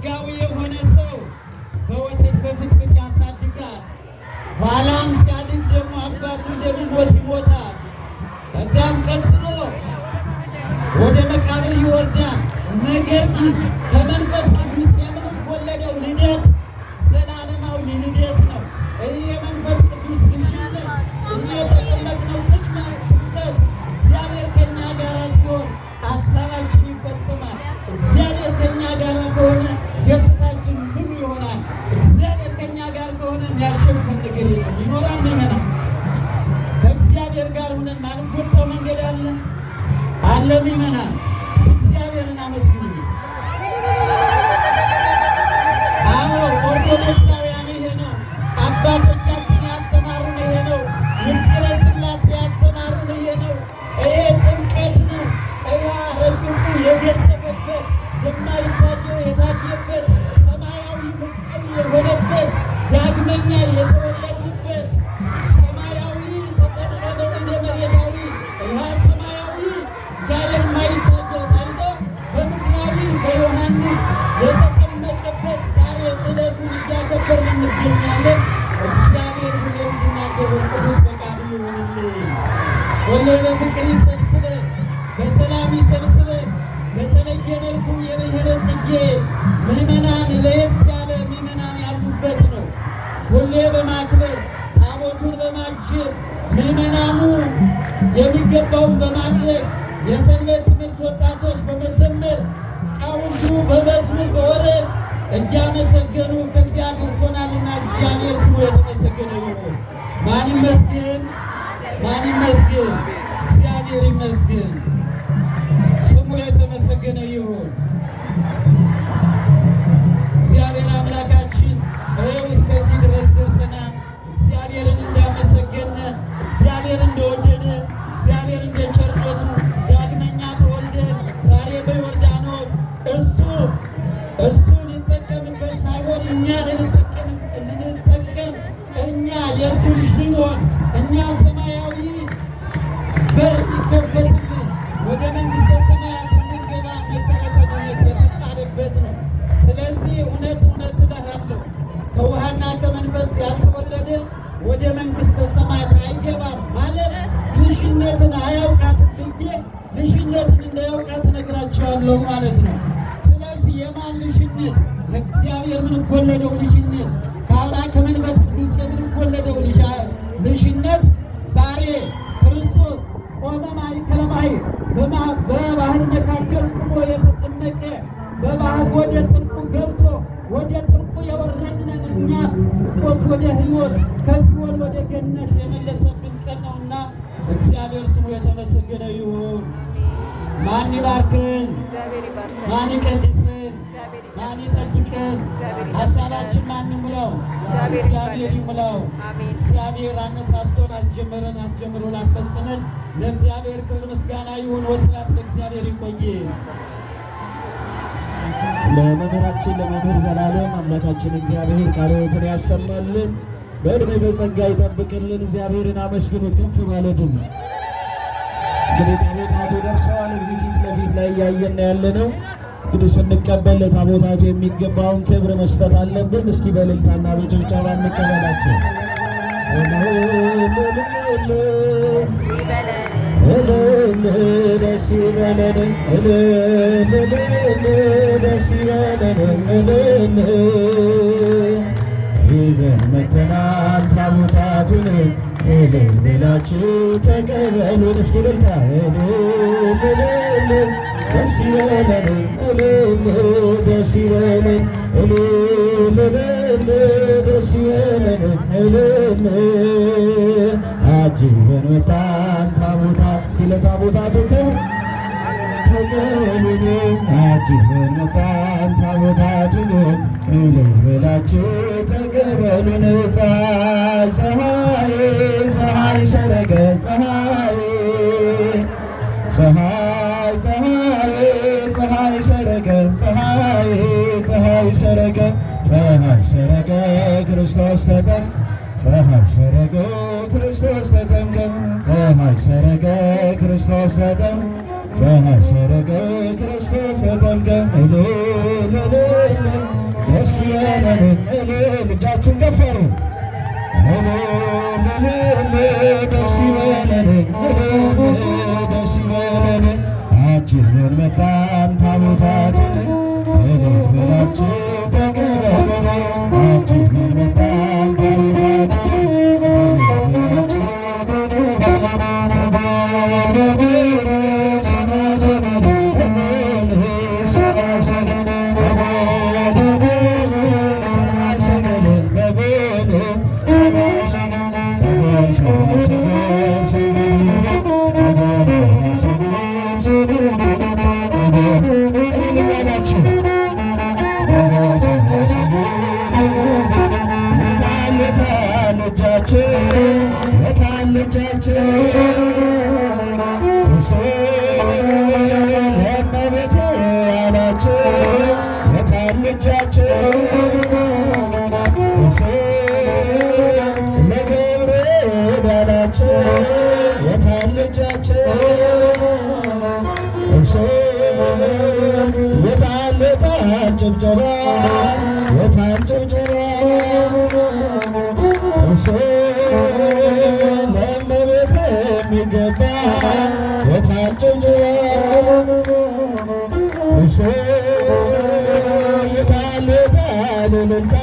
ስጋዊ የሆነ ሰው በወተት በፍትፍት ያሳድጋል። ኋላም ሲያድግ ደግሞ አባቱ እንደሚሞት ይሞታል። ከዚያም ቀጥሎ ወደ መቃብር ይወርዳል። ነገር ግን ከመንፈስ ቅዱስ የምንወለደው ልደት ዘላለማዊ ልደት ነው። ይህ የመንፈስ ቅዱስ ልጅነት እኛ የተጠመቅነው ጥቅመት እግዚአብሔር ከእኛ ጋር ሲሆን ሀሳባችን ይፈጽማል። እግዚአብሔር ከእኛ ጋር ከሆነ ደስታችን ሙሉ ይሆናል። እግዚአብሔር ከእኛ ጋር ከሆነ የሚያሸንፈን ነገር የለም። ይኖራል መመና ከእግዚአብሔር ጋር ሁነን ማንጎጣው መንገድ አለ አለን ይመናል። እግዚአብሔርን አመስግኑ። አዎ ኦርቶዶክሳውያን ይሄ ነው። አባቶቻችን ያስተማሩን ይሄ ነው። ምስጢረ ሥላሴ ያስተማሩን ይሄ ነው። ይሄ ጥምቀት ነው። ይሄ ረቂቁ የገዘፈበት የማይታየው የታየበት ሰማያዊ ምልክት የሆነበት ዳግመኛ የተወለድንበት ሰማያዊ ተጠቀመ እንደ መሬታዊ ይህ ሰማያዊ የማይታየው ታይቶ በምድራዊ በዮሐንስ የተቀመጠበት ዛሬ ዕለቱን እያከበርን እንገኛለን። እግዚአብሔር ሁሌም እንድናከብር ቅዱስ ፈቃዱ ይሁንልን። ሁሌ በፍቅር ይሰብስበን፣ በሰላም ይሰብስበን። በተለየ መልኩ የብሔረ ጽጌ ምዕመናን ለየት ያለ ምዕመናን ያሉበት ነው። ሁሌ በማክበር ታቦቱን በማጀብ ምዕመናኑ የሚገባውን በማድረግ የሰንበት ትምህርት ወጣቶች በመዘመር ቃውንቱ በመዝሙር በወረብ እያመሰገኑ ከዚያ ደርሶናልና እግዚአብሔር ስሙ የተመሰገነ ይሁን። ማን ይመስገን? ማን ይመስገን? እግዚአብሔር ይመስገን። ስሙ የተመሰገነ ይሁን። እግዚአብሔር አምላካችን ይኸው እስከዚህ ድረስ ደርሰናል። እግዚአብሔርን እንዳመሰገነ እግዚአብሔር እንደወደደ እግዚአብሔር እንደ ቸርነቱ ዳግመኛ ተወልደን ዛሬ በዮርዳኖስ እሱ ሊጠቀምበት ሳይሆን እኛ ልንጠቀም እኛ የእሱ ልጅ ልንሆን እኛ ሰማያዊ በር ይከፈትልን ወደ መንግሥተ ሰማያት እንድንገባ መሰረተ የተጣለበት ነው። ስለዚህ እውነት እውነት እልሃለሁ ከውሃና ከመንፈስ ያልተወለደ ወደ መንግሥተ ሰማያት አይገባም ማለት ልጅነትን አያውቃትም ብዬ ልጅነትን እንዳያውቃት እነግራቸዋለሁ ማለት ነው። ስለዚህ የማን ልጅነት? ከእግዚአብሔር የምንወለደው ልጅነት፣ ከአብራ ከመንፈስ ቅዱስ የምንወለደው ልጅነት ዛሬ ክርስቶስ ቆመ ማእከለ ባሕር በባህር መካከል ቆሞ የተጠመቀ በባህር ወደ ጥልቁ ገብቶ ወደ ጥልቁ የወረድነን እኛ ሞት ወደ ሕይወት ከሲኦል ወደ ገነት የመለሰብን ቀን ነውና እግዚአብሔር ስሙ የተመሰገነ ይሁን። ማን ይባርክን? ማን ይቀድስን? ማን ይጠብቅን? ሀሳባችን ማን ይሙላው? እግዚአብሔር ይሙላው። እግዚአብሔር አነሳስቶን አስጀምሮ ላስፈጽመን ለእግዚአብሔር ክብር ምስጋና ይሁን። ወስብሐት ለእግዚአብሔር። ይቆየን። ለመምህራችን ለመምህር ዘላለም አምላካችን እግዚአብሔር ቃለ ሕይወትን ያሰማልን፣ በዕድሜ በጸጋ ይጠብቅልን። እግዚአብሔርን አመስግኑት ከፍ ባለ ድምፅ። እንግዲህ ታቦታቱ ደርሰዋል። እዚህ ፊት ለፊት ላይ እያየን ያለ ነው። እንግዲህ ስንቀበል ለታቦታቱ የሚገባውን ክብር መስጠት አለብን። እስኪ በእልልታና በጭብጨባ እንቀበላቸው። ደስ ይበለን ደስ ይበለን ይዘን መተናል ታቦታቱን እልል ብላችሁ ተቀበሉን። እስኪ እልልታ ደስ ይበለን ደስ ይበለን ደስ ይበለን አጅበን ወጣን ታቦታት። እስኪ ለታቦታቱ ክብር ተቀበሉን። አጅበን ወጣን ታቦታቱን እልል ብላችሁ ተቀበሉን። ፀሐይ ፀሐይ ሰረገ ፀሐይ ፀሐይ ፀሐይ ፀሐይ ሰረገ ፀሐይ ፀሐይ ሰረገ ፀሐይ ሰረገ ክርስቶስ ተጠምቀ ፀሐይ ሰረገ ክርስቶስ ተጠምቀ ፀሐይ ሰረገ ክርስቶስ ተጠምቀ ፀሐይ ሰረገ ክርስቶስ ተጠምቀ እጆቻችሁን ከፍ አድርጉ። ደስ ይበለን ደስ ይበለን አጅበን መጣን ታቦታቱን እልል ብላችሁ ተቀበሉን አጅበን መጣን ታቦታቱን እልል ጭብጨባ የታን ጭብጨባ ለእመቤቴ የሚገባ የታን ጭብጨባ የታን የታን እልልታ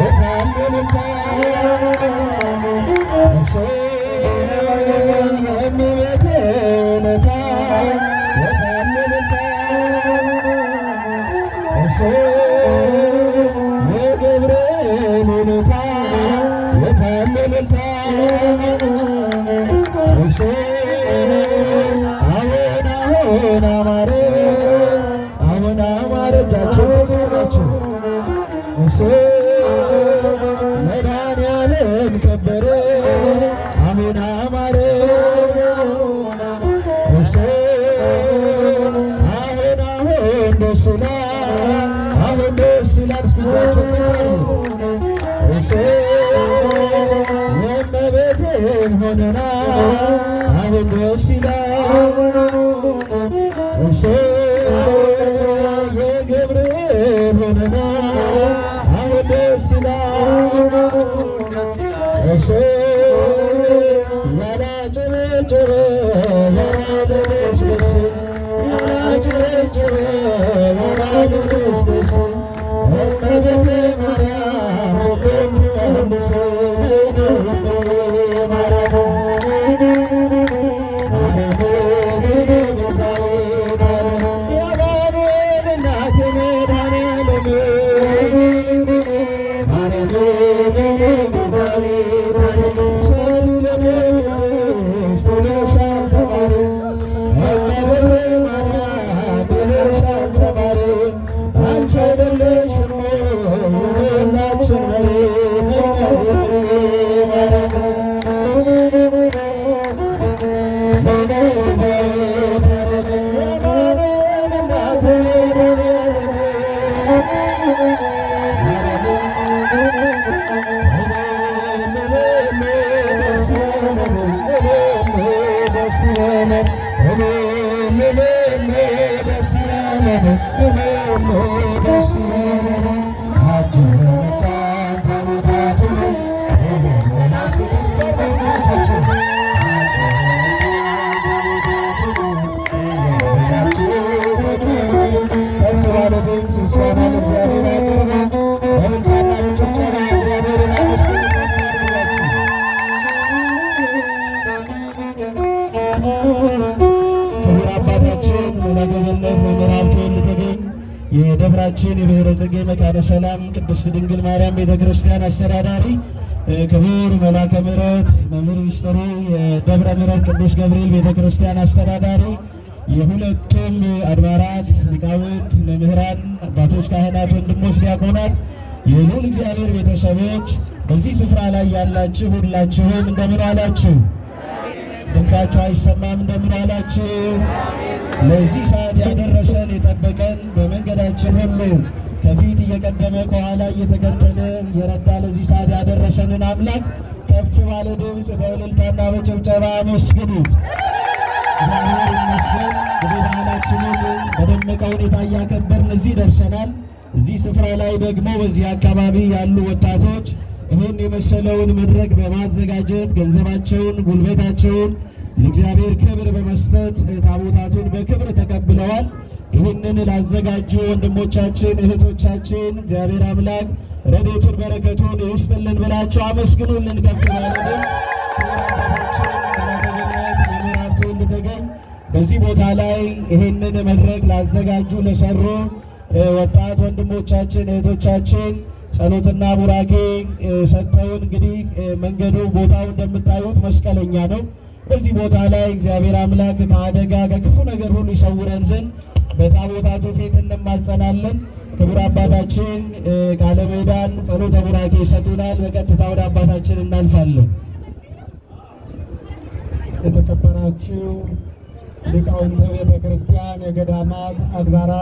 የታን እልልታ የእመቤቴ ውለታ የታን እልልታ የገብርኤል ውለታ የታን እልልታ አሁን አማረ አሁን አማረ እጃችሁን ከፍ አድርጋችሁ መድኃኒዓለም ከበረ አሁን አማረ አሁን ደስ ይላል አሁን ደስ ይላል። እስኪ እጃችሁን ከፍ አድርጉ። የእመቤቴን ሆነና አሁን ደስ ይላል። የገብርኤል ሆነና አሁን ደስ ይላል። ያላጨበጨበ ያላለስለስ ያላጨበጨበ ያላለስለስ እመቤቴ ማርያም ልቤን ትመልስ የደብራችን የብሔረ ጽጌ መካነ ሰላም ቅድስት ድንግል ማርያም ቤተ ክርስቲያን አስተዳዳሪ ክቡር መላከ ምሕረት መምህር ሚስጥሩ የደብረ ምሕረት ቅዱስ ገብርኤል ቤተ ክርስቲያን አስተዳዳሪ የሁለቱም አድባራት ሊቃውንት መምህራን አባቶች ካህናት ወንድሞች ዲያቆናት የልዑል እግዚአብሔር ቤተሰቦች በዚህ ስፍራ ላይ ያላችሁ ሁላችሁም እንደምን አላችሁ? ድምፃችሁ አይሰማም? እንደምን አላችሁ? ለዚህ ሰዓት ያደረሰን የጠበቀን በመንገዳችን ሁሉ ከፊት እየቀደመ ከኋላ እየተከተለ የረዳ ለዚህ ሰዓት ያደረሰንን አምላክ ከፍ ባለ ድምፅ በእልልታና በጭብጨባ አመስግኑት። እግዚአብሔር ይመስገን። እንግዲህ ባህላችንን በደመቀ ሁኔታ እያከበርን እዚህ ደርሰናል። እዚህ ስፍራ ላይ ደግሞ በዚህ አካባቢ ያሉ ወጣቶች ይህን የመሰለውን መድረክ በማዘጋጀት ገንዘባቸውን፣ ጉልበታቸውን ለእግዚአብሔር ክብር በመስጠት ታቦታቱን በክብር ተቀብለዋል። ይህንን ላዘጋጁ ወንድሞቻችን እህቶቻችን እግዚአብሔር አምላክ ረድኤቱን በረከቱን ይስጥልን ብላችሁ አመስግኑልን ከፍ ባለ ድምፅ። ተገኝ በዚህ ቦታ ላይ ይህንን መድረክ ላዘጋጁ ለሰሩ ወጣት ወንድሞቻችን እህቶቻችን ጸሎትና ቡራኬ ሰጥተውን እንግዲህ መንገዱ ቦታው እንደምታዩት መስቀለኛ ነው። በዚህ ቦታ ላይ እግዚአብሔር አምላክ ከአደጋ ከክፉ ነገር ሁሉ ይሰውረን ዘንድ በታቦታቱ ፊት እንማጸናለን። ክቡር አባታችን ቃለ ምዕዳን ጸሎተ ቡራኬ ይሰጡናል። በቀጥታ ወደ አባታችን እናልፋለን። የተከበራችሁ ሊቃውንተ ቤተ ክርስቲያን፣ የገዳማት አድባራት